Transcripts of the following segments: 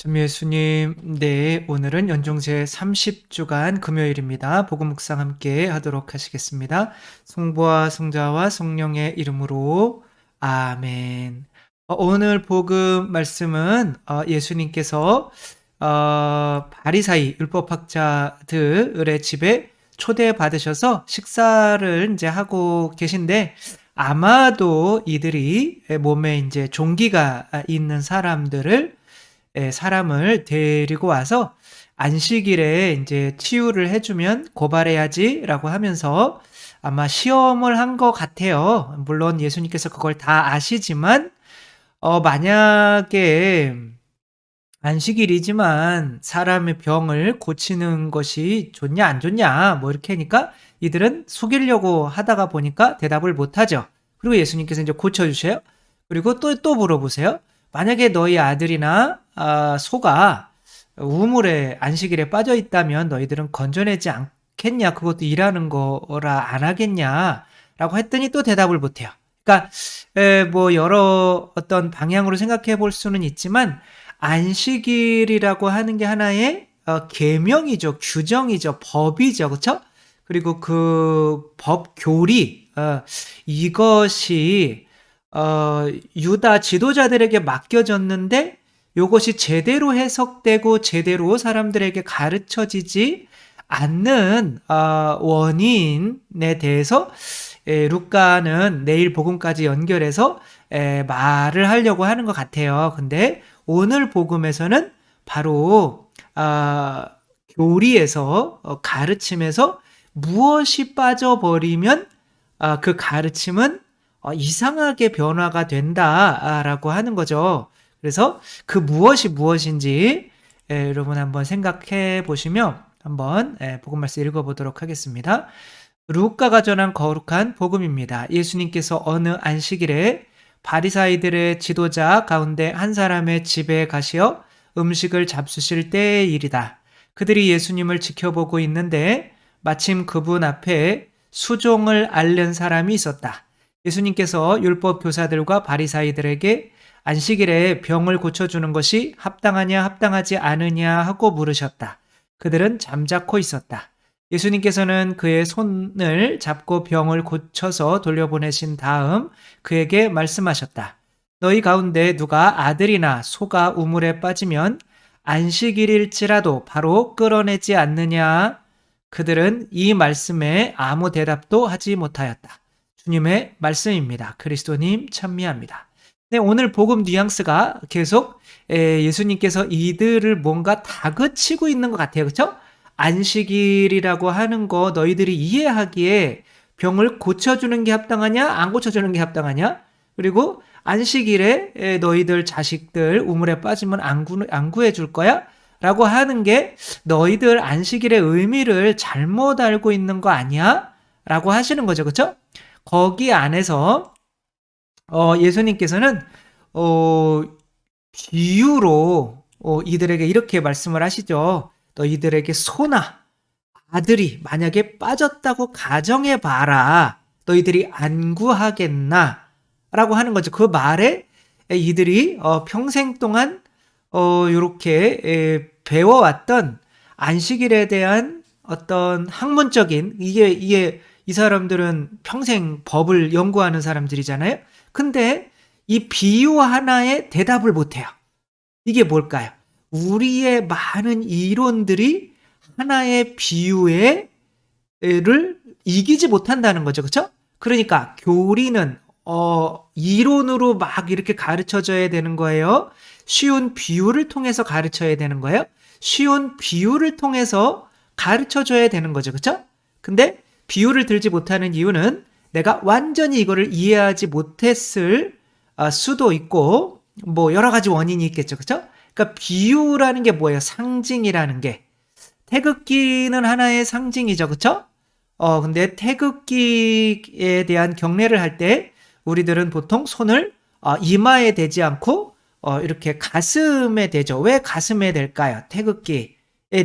참 예수님, 네, 오늘은 연종제 30주간 금요일입니다. 복음 묵상 함께 하도록 하시겠습니다. 성부와 성자와 성령의 이름으로 아멘. 오늘 복음 말씀은 예수님께서 바리사이 율법학자들의 집에 초대받으셔서 식사를 이제 하고 계신데, 아마도 이들이 몸에 이제 종기가 있는 사람을 데리고 와서 안식일에 이제 치유를 해주면 고발해야지라고 하면서 아마 시험을 한 것 같아요. 물론 예수님께서 그걸 다 아시지만 만약에 안식일이지만 사람의 병을 고치는 것이 좋냐 안 좋냐 뭐 이렇게 하니까 이들은 속이려고 하다가 보니까 대답을 못하죠. 그리고 예수님께서 이제 고쳐주세요. 그리고 또 물어보세요. 만약에 너희 아들이나 소가 우물에 안식일에 빠져 있다면 너희들은 건져내지 않겠냐? 그것도 일하는 거라 안 하겠냐? 라고 했더니 또 대답을 못해요. 그러니까 뭐 여러 어떤 방향으로 생각해 볼 수는 있지만 안식일이라고 하는 게 하나의 계명이죠, 규정이죠, 법이죠, 그렇죠? 그리고 그 법 교리 이것이 유다 지도자들에게 맡겨졌는데 이것이 제대로 해석되고 제대로 사람들에게 가르쳐지지 않는 원인에 대해서 루카는 내일 복음까지 연결해서 말을 하려고 하는 것 같아요. 근데 오늘 복음에서는 바로 교리에서 가르침에서 무엇이 빠져버리면 그 가르침은 이상하게 변화가 된다라고 하는 거죠. 그래서 그 무엇이 무엇인지 여러분 한번 생각해 보시면 한번 복음 말씀 읽어보도록 하겠습니다. 루카가 전한 거룩한 복음입니다. 예수님께서 어느 안식일에 바리사이들의 지도자 가운데 한 사람의 집에 가시어 음식을 잡수실 때의 일이다. 그들이 예수님을 지켜보고 있는데 마침 그분 앞에 수종을 앓는 사람이 있었다. 예수님께서 율법 교사들과 바리사이들에게 안식일에 병을 고쳐주는 것이 합당하냐 합당하지 않으냐 하고 물으셨다. 그들은 잠자코 있었다. 예수님께서는 그의 손을 잡고 병을 고쳐서 돌려보내신 다음 그에게 말씀하셨다. 너희 가운데 누가 아들이나 소가 우물에 빠지면 안식일일지라도 바로 끌어내지 않느냐? 그들은 이 말씀에 아무 대답도 하지 못하였다. 주님의 말씀입니다. 그리스도님 찬미합니다. 네, 오늘 복음 뉘앙스가 계속 예수님께서 이들을 뭔가 다그치고 있는 것 같아요. 그렇죠? 안식일이라고 하는 거 너희들이 이해하기에 병을 고쳐주는 게 합당하냐 안 고쳐주는 게 합당하냐, 그리고 안식일에 너희들 자식들 우물에 빠지면 안 구해줄 거야? 라고 하는 게 너희들 안식일의 의미를 잘못 알고 있는 거 아니야? 라고 하시는 거죠. 그렇죠? 거기 안에서 예수님께서는 비유로 이들에게 이렇게 말씀을 하시죠. 너희들에게 소나 아들이 만약에 빠졌다고 가정해 봐라. 너희들이 안 구하겠나? 라고 하는 거죠. 그 말에 이들이 평생 동안 요렇게 배워왔던 안식일에 대한 어떤 학문적인 이게 이 사람들은 평생 법을 연구하는 사람들이잖아요. 근데 이 비유 하나에 대답을 못해요. 이게 뭘까요? 우리의 많은 이론들이 하나의 비유를 이기지 못한다는 거죠. 그렇죠? 그러니까 교리는 이론으로 막 이렇게 가르쳐줘야 되는 거예요. 쉬운 비유를 통해서 가르쳐야 되는 거예요. 쉬운 비유를 통해서 가르쳐줘야 되는 거죠. 그렇죠? 근데 비유를 들지 못하는 이유는 내가 완전히 이거를 이해하지 못했을 수도 있고 뭐 여러 가지 원인이 있겠죠. 그렇죠? 그러니까 비유라는 게 뭐예요? 상징이라는 게. 태극기는 하나의 상징이죠. 그렇죠? 근데 태극기에 대한 경례를 할 때 우리들은 보통 손을 이마에 대지 않고 이렇게 가슴에 대죠. 왜 가슴에 될까요? 태극기에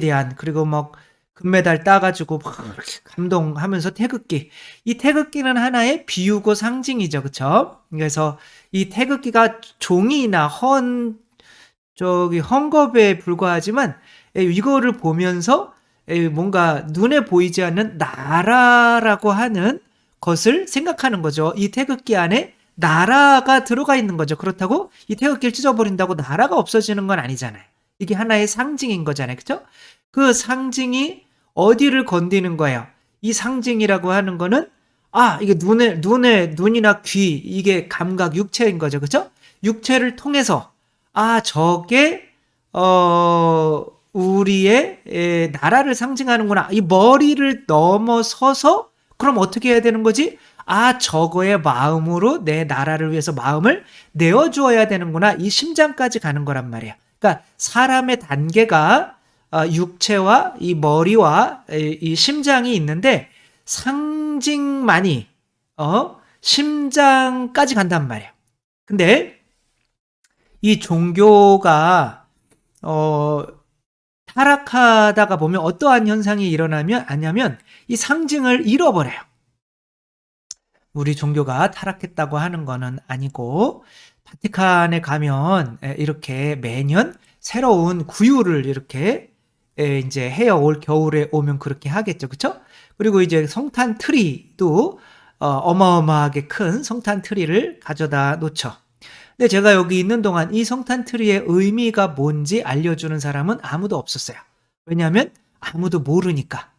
대한, 그리고 뭐 금메달 따가지고 막 이렇게 감동하면서 태극기. 이 태극기는 하나의 비유고 상징이죠. 그렇죠? 그래서 이 태극기가 종이나 헌 저기 헝겊에 불과하지만 이거를 보면서 뭔가 눈에 보이지 않는 나라라고 하는 것을 생각하는 거죠. 이 태극기 안에 나라가 들어가 있는 거죠. 그렇다고 이 태극기를 찢어버린다고 나라가 없어지는 건 아니잖아요. 이게 하나의 상징인 거잖아요. 그죠? 그 상징이 어디를 건드리는 거예요? 이 상징이라고 하는 거는 이게 눈이나 귀, 이게 감각, 육체인 거죠. 그죠? 육체를 통해서 저게 우리의 나라를 상징하는구나. 이 머리를 넘어서서 그럼 어떻게 해야 되는 거지? 저거의 마음으로 내 나라를 위해서 마음을 내어주어야 되는구나. 이 심장까지 가는 거란 말이야. 그러니까 사람의 단계가 육체와 이 머리와 이 심장이 있는데 상징만이 심장까지 간단 말이야. 근데 이 종교가 타락하다가 보면 어떠한 현상이 일어나냐면 이 상징을 잃어버려요. 우리 종교가 타락했다고 하는 거는 아니고 바티칸에 가면 이렇게 매년 새로운 구유를 이렇게 이제 해요. 올 겨울에 오면 그렇게 하겠죠. 그렇죠? 그리고 이제 성탄 트리도 어마어마하게 큰 성탄 트리를 가져다 놓죠. 근데 제가 여기 있는 동안 이 성탄 트리의 의미가 뭔지 알려주는 사람은 아무도 없었어요. 왜냐하면 아무도 모르니까.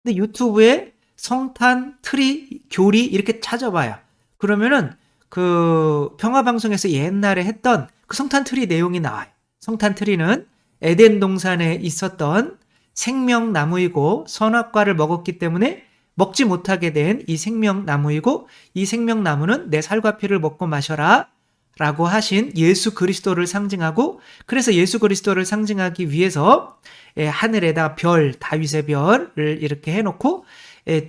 근데 유튜브에 성탄 트리 교리 이렇게 찾아봐요. 그러면은 그 평화방송에서 옛날에 했던 그 성탄 트리 내용이 나와요. 성탄 트리는 에덴 동산에 있었던 생명나무이고 선악과를 먹었기 때문에 먹지 못하게 된 이 생명나무이고 이 생명나무는 내 살과 피를 먹고 마셔라 라고 하신 예수 그리스도를 상징하고, 그래서 예수 그리스도를 상징하기 위해서 하늘에다 별, 다윗의 별을 이렇게 해놓고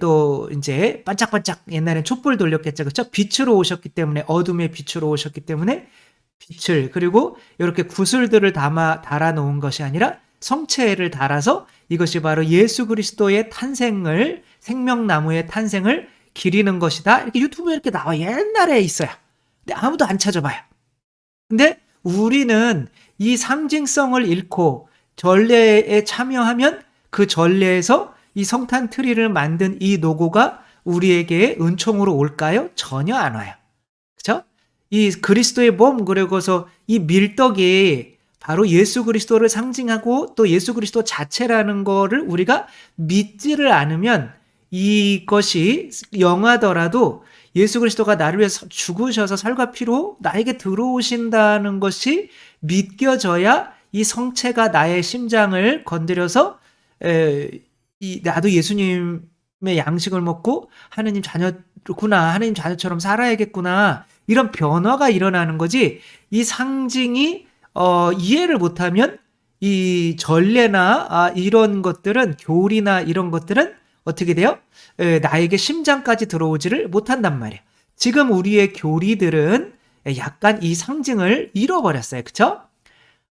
또 이제 반짝반짝 옛날엔 촛불 돌렸겠죠. 그렇죠? 빛으로 오셨기 때문에, 어둠의 빛으로 오셨기 때문에 빛을, 그리고 이렇게 구슬들을 달아 놓은 것이 아니라 성체를 달아서 이것이 바로 예수 그리스도의 탄생을, 생명나무의 탄생을 기리는 것이다. 이렇게 유튜브에 이렇게 나와. 옛날에 있어요. 근데 아무도 안 찾아봐요. 근데 우리는 이 상징성을 잃고 전례에 참여하면 그 전례에서 이 성탄 트리를 만든 이 노고가 우리에게 은총으로 올까요? 전혀 안 와요. 그렇죠? 이 그리스도의 몸, 그리고서 이 밀떡이 바로 예수 그리스도를 상징하고 또 예수 그리스도 자체라는 거를 우리가 믿지를 않으면 이것이 영하더라도 예수 그리스도가 나를 위해서 죽으셔서 살과 피로 나에게 들어오신다는 것이 믿겨져야 이 성체가 나의 심장을 건드려서 나도 예수님의 양식을 먹고 하느님 자녀구나, 하느님 자녀처럼 살아야겠구나, 이런 변화가 일어나는 거지. 이 상징이 이해를 못하면 이 전례나 이런 것들은, 교리나 이런 것들은 어떻게 돼요? 나에게 심장까지 들어오지를 못한단 말이에요. 지금 우리의 교리들은 약간 이 상징을 잃어버렸어요. 그쵸?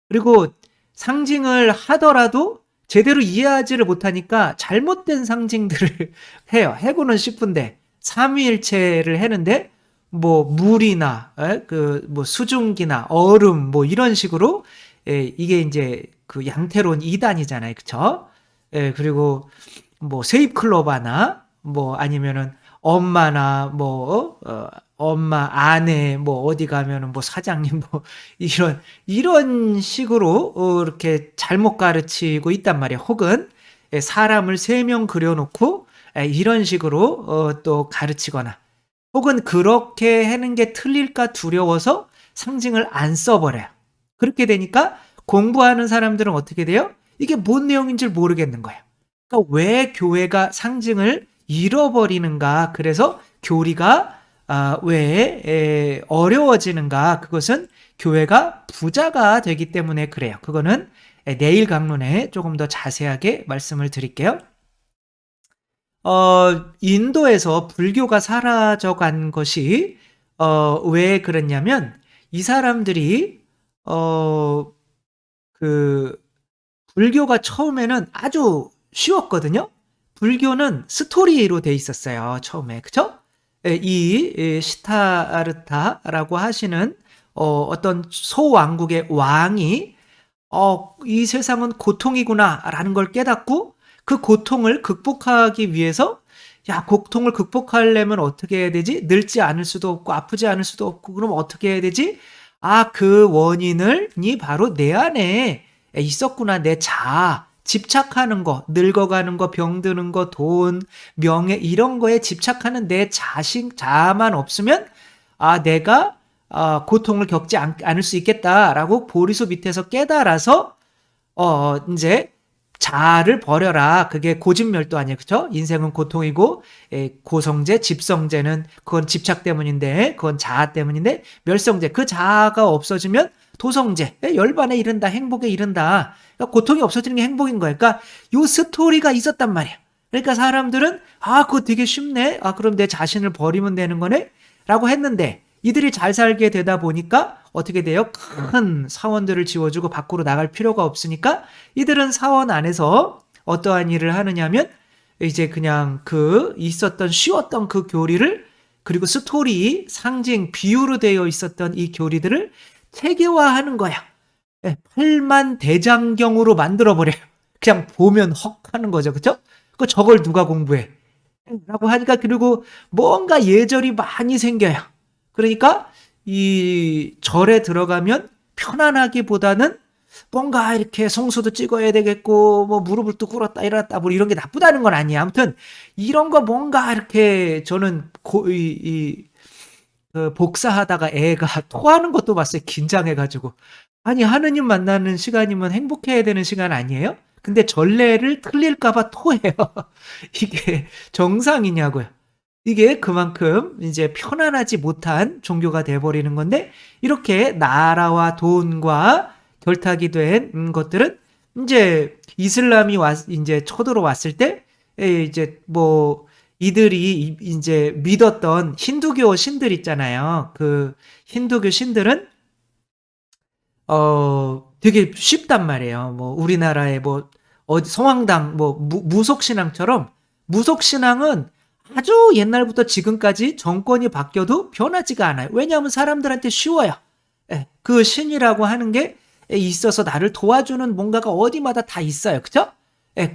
그리고 상징을 하더라도 제대로 이해하지를 못하니까 잘못된 상징들을 해요. 해고는 싶은데 삼위일체를 해는데 뭐 물이나 뭐 수증기나 얼음 뭐 이런 식으로 이게 이제 그 양태론 이단이잖아요. 그쵸? 그리고 뭐 세입클로바나 뭐 아니면은 엄마나 뭐 엄마, 아내, 뭐 어디 가면은 뭐 사장님 뭐 이런 식으로 이렇게 잘못 가르치고 있단 말이야. 혹은 사람을 3명 그려놓고 이런 식으로 또 가르치거나, 혹은 그렇게 하는 게 틀릴까 두려워서 상징을 안 써버려요. 그렇게 되니까 공부하는 사람들은 어떻게 돼요? 이게 뭔 내용인지 모르겠는 거예요. 그러니까 왜 교회가 상징을 잃어버리는가? 그래서 교리가 왜 어려워지는가? 그것은 교회가 부자가 되기 때문에 그래요. 그거는 내일 강론에 조금 더 자세하게 말씀을 드릴게요. 인도에서 불교가 사라져간 것이 왜 그랬냐면, 이 사람들이 그 불교가 처음에는 아주 쉬웠거든요. 불교는 스토리로 돼 있었어요. 처음에. 그쵸? 이 시타르타라고 하시는 어떤 소왕국의 왕이 이 세상은 고통이구나라는 걸 깨닫고 그 고통을 극복하기 위해서 야, 고통을 극복하려면 어떻게 해야 되지? 늙지 않을 수도 없고 아프지 않을 수도 없고 그럼 어떻게 해야 되지? 그 원인이 바로 내 안에 있었구나. 내 자아, 집착하는 거, 늙어가는 거, 병드는 거, 돈, 명예 이런 거에 집착하는 내 자아만 없으면 내가 고통을 겪지 않을 수 있겠다라고 보리수 밑에서 깨달아서 이제 자아를 버려라. 그게 고집멸도 아니에요. 그쵸? 인생은 고통이고 고성제, 집성제는 그건 집착 때문인데 그건 자아 때문인데 멸성제, 그 자아가 없어지면 도성제, 열반에 이른다. 행복에 이른다. 그러니까 고통이 없어지는 게 행복인 거예요. 그러니까 요 스토리가 있었단 말이에요. 그러니까 사람들은 그거 되게 쉽네. 그럼 내 자신을 버리면 되는 거네? 라고 했는데 이들이 잘 살게 되다 보니까 어떻게 돼요? 큰 사원들을 지어주고 밖으로 나갈 필요가 없으니까 이들은 사원 안에서 어떠한 일을 하느냐면 이제 그냥 쉬웠던 그 교리를 그리고 스토리, 상징, 비유로 되어 있었던 이 교리들을 체계화하는 거야. 8만 대장경으로 만들어버려요. 그냥 보면 헉 하는 거죠. 그쵸? 저걸 누가 공부해? 라고 하니까 그리고 뭔가 예절이 많이 생겨요. 그러니까 이 절에 들어가면 편안하기보다는 뭔가 이렇게 성수도 찍어야 되겠고 뭐 무릎을 또 꿇었다 일어났다 뭐 이런 게 나쁘다는 건 아니에요. 아무튼 이런 거 뭔가 이렇게 저는 복사하다가 애가 토하는 것도 봤어요. 긴장해가지고. 아니 하느님 만나는 시간이면 행복해야 되는 시간 아니에요? 근데 전례를 틀릴까봐 토해요. 이게 정상이냐고요. 이게 그만큼 이제 편안하지 못한 종교가 돼버리는 건데 이렇게 나라와 돈과 결탁이 된 것들은 이제 이슬람이 이제 쳐들어왔을 때 이제 뭐 이들이 이제 믿었던 힌두교 신들 있잖아요. 그 힌두교 신들은 되게 쉽단 말이에요. 뭐 우리나라의 뭐 성황당 뭐 무속신앙처럼 무속신앙은 아주 옛날부터 지금까지 정권이 바뀌어도 변하지가 않아요. 왜냐하면 사람들한테 쉬워요. 그 신이라고 하는 게 있어서 나를 도와주는 뭔가가 어디마다 다 있어요. 그죠?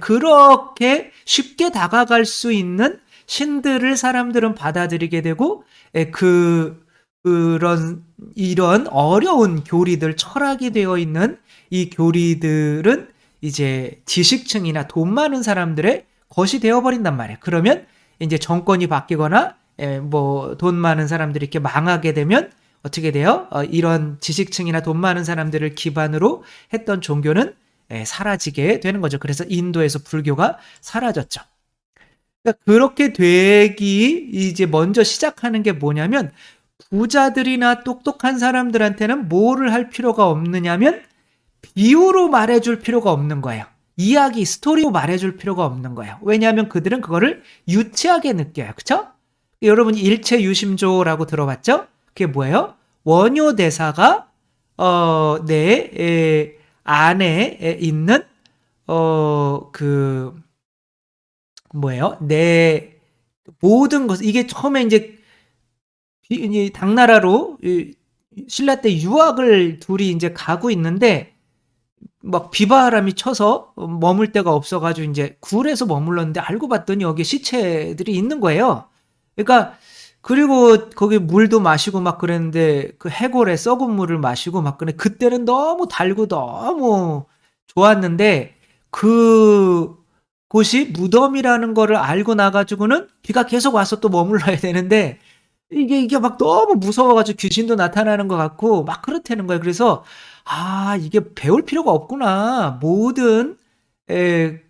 그렇게 쉽게 다가갈 수 있는 신들을 사람들은 받아들이게 되고 이런 어려운 교리들, 철학이 되어 있는 이 교리들은 이제 지식층이나 돈 많은 사람들의 것이 되어버린단 말이에요. 그러면 이제 정권이 바뀌거나 뭐 돈 많은 사람들이 이렇게 망하게 되면 어떻게 돼요? 이런 지식층이나 돈 많은 사람들을 기반으로 했던 종교는 사라지게 되는 거죠. 그래서 인도에서 불교가 사라졌죠. 그러니까 그렇게 되기 이제 먼저 시작하는 게 뭐냐면 부자들이나 똑똑한 사람들한테는 뭐를 할 필요가 없느냐면 비유로 말해줄 필요가 없는 거예요. 이야기, 스토리로 말해줄 필요가 없는 거예요. 왜냐하면 그들은 그거를 유치하게 느껴요. 그쵸? 여러분이 일체유심조라고 들어봤죠? 그게 뭐예요? 원효대사가 내 안에 있는 뭐예요? 내 모든 것 이게 처음에 이제 당나라로 신라 때 유학을 둘이 이제 가고 있는데 막 비바람이 쳐서 머물 데가 없어가지고 이제 굴에서 머물렀는데 알고 봤더니 여기 시체들이 있는 거예요. 그러니까 그리고 거기 물도 마시고 막 그랬는데 그 해골에 썩은 물을 마시고 막 그래. 그때는 너무 달고 너무 좋았는데 그 곳이 무덤이라는 거를 알고 나가지고는 비가 계속 와서 또 머물러야 되는데 이게 막 너무 무서워가지고 귀신도 나타나는 것 같고 막 그렇다는 거예요. 그래서 이게 배울 필요가 없구나. 모든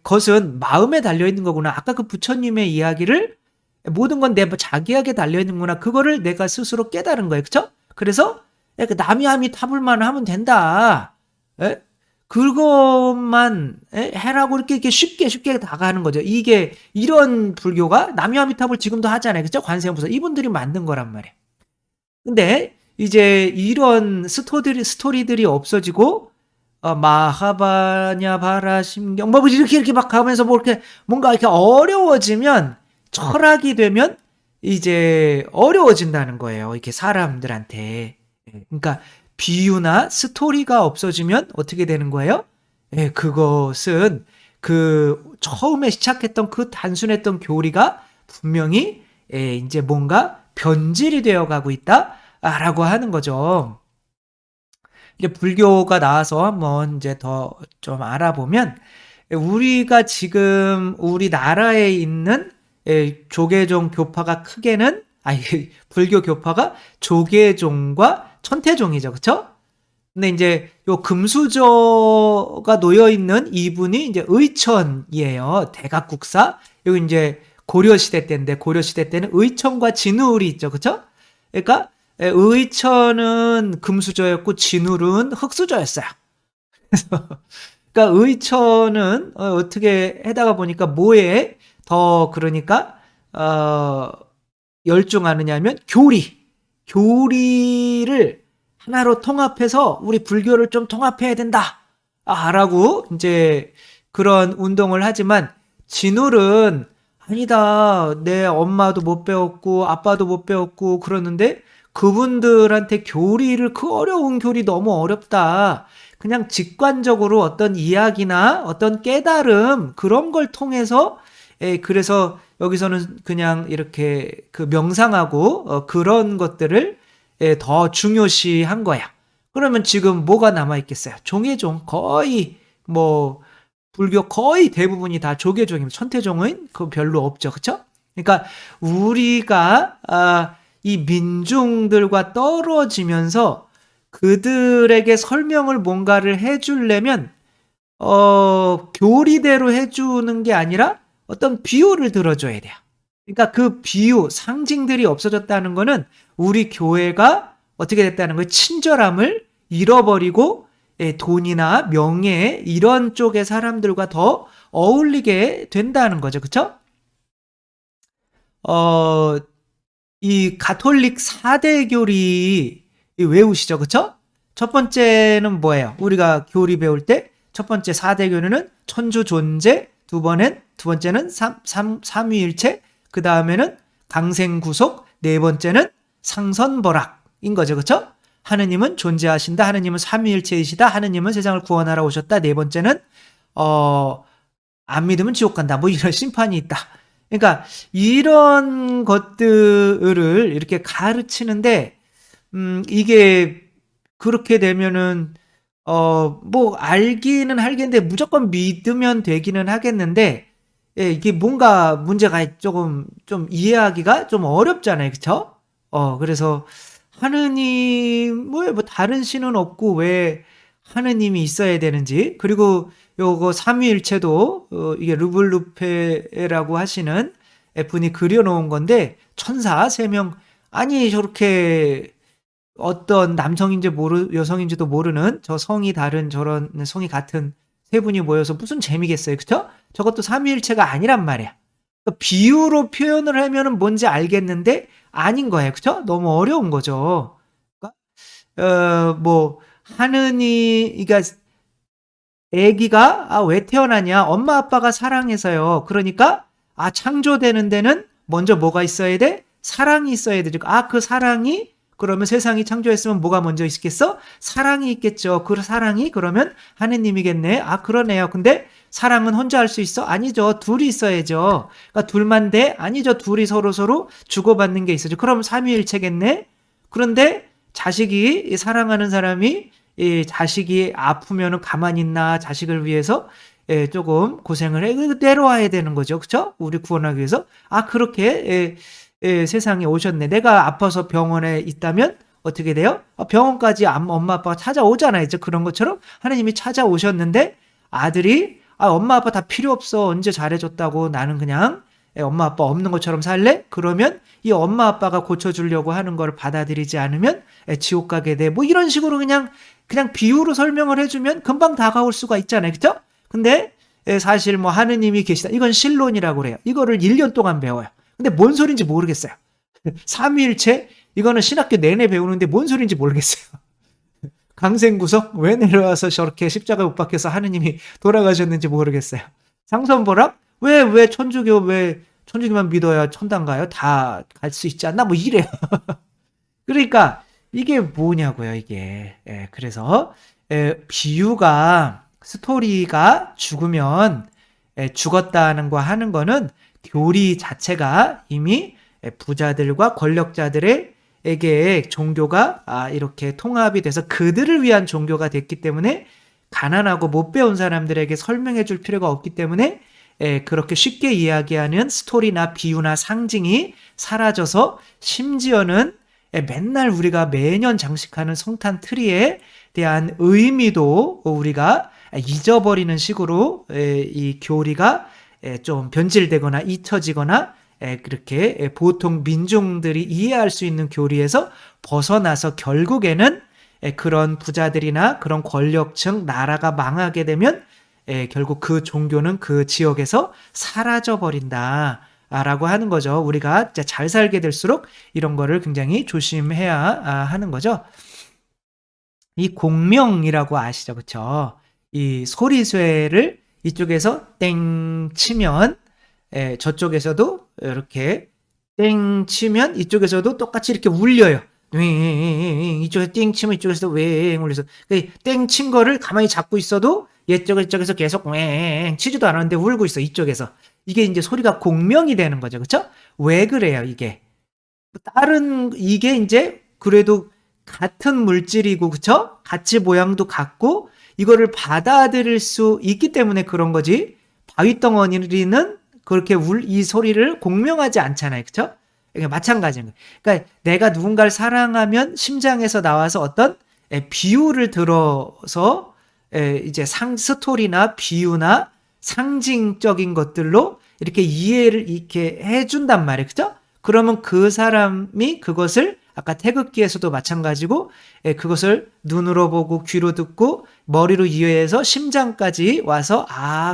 것은 마음에 달려있는 거구나. 아까 그 부처님의 이야기를 모든 건 내 자기에게 달려있는구나. 그거를 내가 스스로 깨달은 거예요. 그쵸? 그래서 남이 타불만 하면 된다. 그것만 해라고 이렇게 쉽게 다가가는 거죠. 이게 이런 불교가 남유아미탑을 지금도 하잖아요. 그죠? 관세음보살 이분들이 만든 거란 말이에요. 근데 이제 이런 스토리들이 없어지고 마하바냐 바라심경 뭐 이렇게 막 가면서 뭐 이렇게 뭔가 이렇게 어려워지면 철학이 되면 이제 어려워진다는 거예요. 이렇게 사람들한테. 그러니까 비유나 스토리가 없어지면 어떻게 되는 거예요? 예, 그것은 그 처음에 시작했던 그 단순했던 교리가 분명히 이제 뭔가 변질이 되어 가고 있다라고 하는 거죠. 이제 불교가 나와서 한번 이제 더 좀 알아보면 우리가 지금 우리나라에 있는 조계종 교파가 크게는 불교 교파가 조계종과 천태종이죠. 그쵸? 근데 이제 요 금수저가 놓여 있는 이분이 이제 의천이에요. 대각국사. 여기 이제 고려 시대 때인데 고려 시대 때는 의천과 진울이 있죠. 그쵸? 그러니까 의천은 금수저였고 진울은 흙수저였어요. 그러니까 의천은 어떻게 해다가 보니까 뭐에 더 그러니까 열중하느냐면 교리를 하나로 통합해서 우리 불교를 좀 통합해야 된다. 라고 이제 그런 운동을 하지만 진울은 아니다. 내 엄마도 못 배웠고 아빠도 못 배웠고 그러는데 그분들한테 교리를 그 어려운 교리 너무 어렵다. 그냥 직관적으로 어떤 이야기나 어떤 깨달음 그런 걸 통해서 그래서 여기서는 그냥 이렇게 그 명상하고 그런 것들을 더 중요시한 거야. 그러면 지금 뭐가 남아 있겠어요? 종해종 거의 뭐 불교 거의 대부분이 다 조계종입니다. 천태종은 그 별로 없죠, 그렇죠? 그러니까 우리가 이 민중들과 떨어지면서 그들에게 설명을 뭔가를 해주려면 교리대로 해주는 게 아니라 어떤 비유를 들어줘야 돼요. 그러니까 그 비유, 상징들이 없어졌다는 거는 우리 교회가 어떻게 됐다는 거예요? 친절함을 잃어버리고 돈이나 명예 이런 쪽의 사람들과 더 어울리게 된다는 거죠. 그렇죠? 이 가톨릭 4대 교리 외우시죠. 그렇죠? 첫 번째는 뭐예요? 우리가 교리 배울 때 첫 번째 4대 교리는 천주 존재, 두 번째는 삼위일체, 그 다음에는 강생구속, 네 번째는 상선벌학인 거죠. 그렇죠? 하느님은 존재하신다. 하느님은 삼위일체이시다. 하느님은 세상을 구원하러 오셨다. 네 번째는 안 믿으면 지옥 간다. 뭐 이런 심판이 있다. 그러니까 이런 것들을 이렇게 가르치는데 이게 그렇게 되면은 뭐 알기는 알겠는데 무조건 믿으면 되기는 하겠는데 이게 뭔가 문제가 조금 좀 이해하기가 좀 어렵잖아요. 그쵸? 그래서 하느님을 뭐 다른 신은 없고 왜 하느님이 있어야 되는지, 그리고 요거 삼위일체도 이게 르블루페라고 하시는 분이 그려놓은 건데 천사 3명, 아니 저렇게 어떤 남성인지 여성인지도 모르는 저 성이 다른 저런 성이 같은 세 분이 모여서 무슨 재미겠어요. 그쵸? 저것도 삼위일체가 아니란 말이야. 그러니까 비유로 표현을 하면은 뭔지 알겠는데 아닌 거예요. 그쵸? 너무 어려운 거죠. 그러니까 뭐 하느니 그러니까 애기가 왜 태어나냐? 엄마 아빠가 사랑해서요. 그러니까 창조되는 데는 먼저 뭐가 있어야 돼? 사랑이 있어야 되죠. 그 사랑이 그러면 세상이 창조했으면 뭐가 먼저 있겠어? 사랑이 있겠죠. 그 사랑이 그러면 하느님이겠네. 그러네요. 근데 사랑은 혼자 할 수 있어? 아니죠. 둘이 있어야죠. 그러니까 둘만 돼? 아니죠. 둘이 서로 주고받는 게 있어죠. 그럼 삼위일체겠네. 그런데 자식이 사랑하는 사람이 이 자식이 아프면은 가만히 있나? 자식을 위해서 조금 고생을 해. 내려와야 되는 거죠. 그렇죠? 우리 구원하기 위해서. 그렇게 세상에 오셨네. 내가 아파서 병원에 있다면 어떻게 돼요? 병원까지 엄마 아빠가 찾아오잖아요. 이제 그런 것처럼 하나님이 찾아오셨는데 아들이 엄마 아빠 다 필요 없어. 언제 잘해줬다고. 나는 그냥 엄마 아빠 없는 것처럼 살래? 그러면 이 엄마 아빠가 고쳐주려고 하는 걸 받아들이지 않으면 지옥 가게 돼. 뭐 이런 식으로 그냥 비유로 설명을 해주면 금방 다가올 수가 있잖아요. 그죠? 근데 사실 뭐 하느님이 계시다. 이건 신론이라고 그래요. 이거를 1년 동안 배워요. 근데 뭔 소린지 모르겠어요. 삼위일체? 이거는 신학교 내내 배우는데 뭔 소린지 모르겠어요. 강생구석? 왜 내려와서 저렇게 십자가에 못 박혀서 하느님이 돌아가셨는지 모르겠어요. 상선벌학? 왜 천주교만 믿어야 천당 가요? 다 갈 수 있지 않나? 뭐 이래요. 그러니까 이게 뭐냐고요, 이게. 예, 그래서 비유가 스토리가 죽으면 죽었다는 거 하는 거는 교리 자체가 이미 부자들과 권력자들에게 종교가 이렇게 통합이 돼서 그들을 위한 종교가 됐기 때문에 가난하고 못 배운 사람들에게 설명해 줄 필요가 없기 때문에 그렇게 쉽게 이야기하는 스토리나 비유나 상징이 사라져서 심지어는 맨날 우리가 매년 장식하는 성탄 트리에 대한 의미도 우리가 잊어버리는 식으로 이 교리가 좀 변질되거나 잊혀지거나 그렇게 보통 민중들이 이해할 수 있는 교리에서 벗어나서 결국에는 그런 부자들이나 그런 권력층 나라가 망하게 되면 결국 그 종교는 그 지역에서 사라져 버린다. 라고 하는 거죠. 우리가 잘 살게 될수록 이런 거를 굉장히 조심해야 하는 거죠. 이 공명이라고 아시죠? 그쵸? 이 소리쇠를 이쪽에서 땡 치면 저쪽에서도 이렇게 땡 치면 이쪽에서도 똑같이 이렇게 울려요. 윙 이쪽에 띵 치면 이쪽에서도 웽 울려서 땡 친 거를 가만히 잡고 있어도 이쪽에서 계속 웽 치지도 않았는데 울고 있어 이쪽에서. 이게 이제 소리가 공명이 되는 거죠. 그쵸? 왜 그래요 이게? 다른 이게 이제 그래도 같은 물질이고 그쵸? 같이 모양도 같고 이거를 받아들일 수 있기 때문에 그런 거지. 바위덩어리는 그렇게 이 소리를 공명하지 않잖아요. 그쵸? 그러니까 마찬가지인 거예요. 그러니까 내가 누군가를 사랑하면 심장에서 나와서 어떤 비유를 들어서 이제 스토리나 비유나 상징적인 것들로 이렇게 이해를 이렇게 해준단 말이에요. 그죠? 그러면 그 사람이 그것을 아까 태극기에서도 마찬가지고 그것을 눈으로 보고 귀로 듣고 머리로 이해해서 심장까지 와서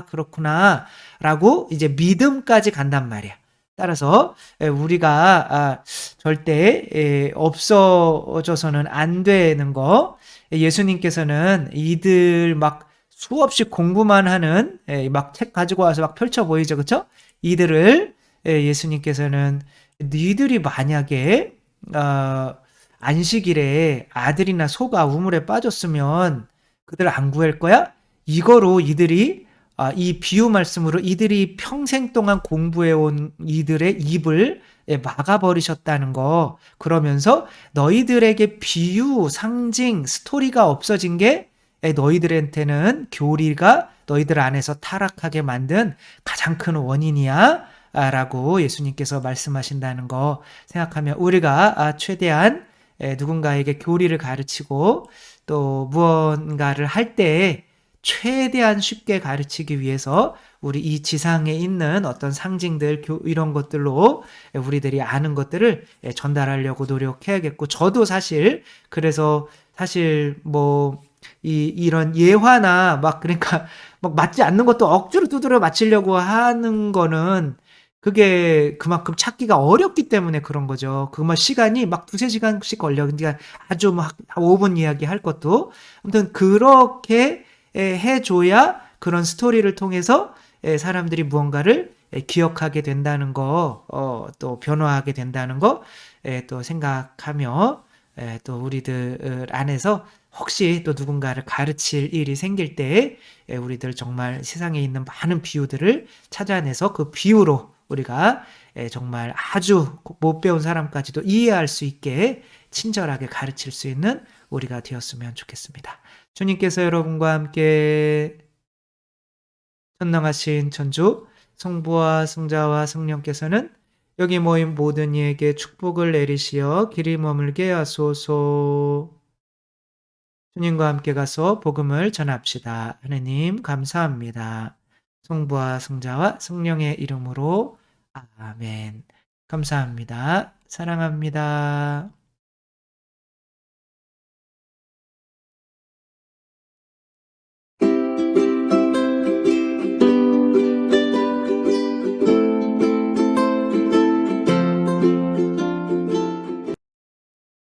그렇구나 라고 이제 믿음까지 간단 말이야. 따라서 우리가 절대 없어져서는 안 되는 거. 예수님께서는 이들 막 수없이 공부만 하는 막 책 가지고 와서 막 펼쳐 보이죠. 그렇죠? 이들을 예수님께서는 니들이 만약에 안식일에 아들이나 소가 우물에 빠졌으면 그들 안 구할 거야? 이거로 이들이 이 비유 말씀으로 이들이 평생 동안 공부해온 이들의 입을 막아버리셨다는 거. 그러면서 너희들에게 비유, 상징, 스토리가 없어진 게 너희들한테는 교리가 너희들 안에서 타락하게 만든 가장 큰 원인이야. 라고 예수님께서 말씀하신다는 거 생각하면 우리가 최대한 누군가에게 교리를 가르치고 또 무언가를 할 때 최대한 쉽게 가르치기 위해서 우리 이 지상에 있는 어떤 상징들 이런 것들로 우리들이 아는 것들을 전달하려고 노력해야겠고 저도 사실 그래서 사실 뭐 이런 예화나 막 그러니까 막 맞지 않는 것도 억지로 두드려 맞히려고 하는 거는 그게 그만큼 찾기가 어렵기 때문에 그런 거죠. 그만 시간이 막 두세 시간씩 걸려. 그러니까 아주 막 5분 이야기 할 것도. 아무튼 그렇게 해줘야 그런 스토리를 통해서 사람들이 무언가를 기억하게 된다는 거, 또 변화하게 된다는 거, 또 생각하며, 또 우리들 안에서 혹시 또 누군가를 가르칠 일이 생길 때, 우리들 정말 세상에 있는 많은 비유들을 찾아내서 그 비유로 우리가 정말 아주 못 배운 사람까지도 이해할 수 있게 친절하게 가르칠 수 있는 우리가 되었으면 좋겠습니다. 주님께서 여러분과 함께 전능하신 천주 성부와 성자와 성령께서는 여기 모인 모든 이에게 축복을 내리시어 길이 머물게 하소서. 주님과 함께 가서 복음을 전합시다. 하느님 감사합니다. 성부와 성자와 성령의 이름으로 아멘. 감사합니다. 사랑합니다.